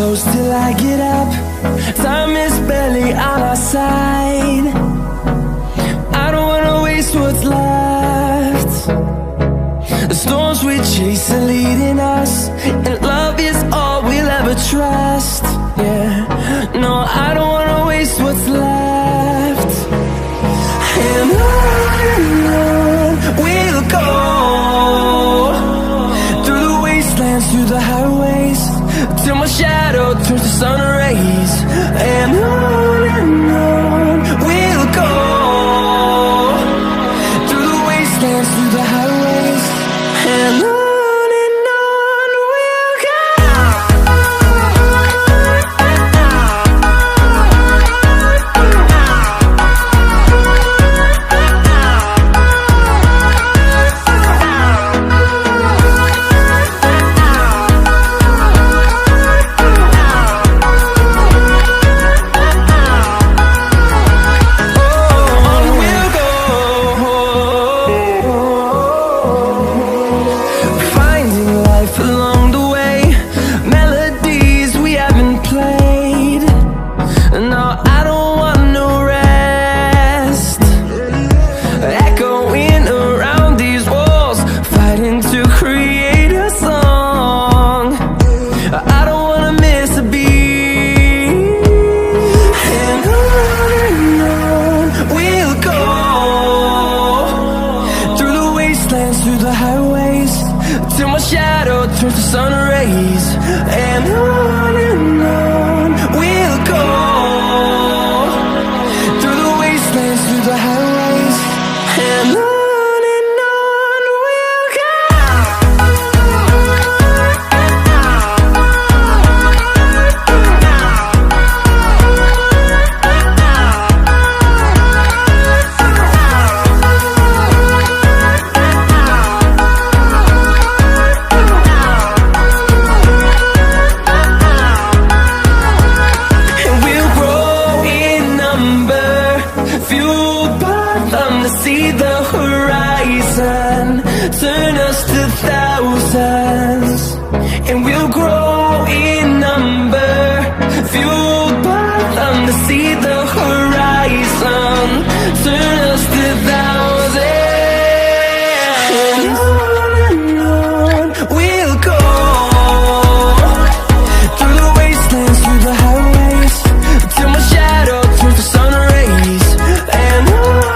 close till I get up. Time is barely on our side. I don't wanna waste what's left. The storms we chase are leading us, and love is all we'll ever trust. Yeah, no, I don't wanna waste what's left. And on we'll go, through the wastelands, through the highways, till my shadow turns to sun rays. And on we'll go, through the wastelands, through the highways, and on we'll go. Through the highways, till my shadow turns to sun rays. And on we'll go, through the wastelands, through the highways, and on we'll go. See the horizon, turn us to thousands, and we'll grow in number, fueled by them to see the horizon, turn us to thousands. And on we'll go, through the wastelands, through the highways, till my shadow turns to sun rays. And on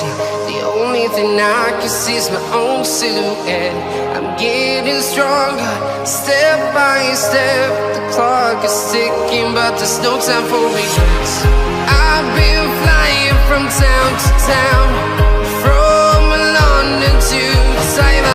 empty. The only thing I can see is my own silhouette. I'm getting stronger, step by step. The clock is ticking, but there's no time for regrets. I've been flying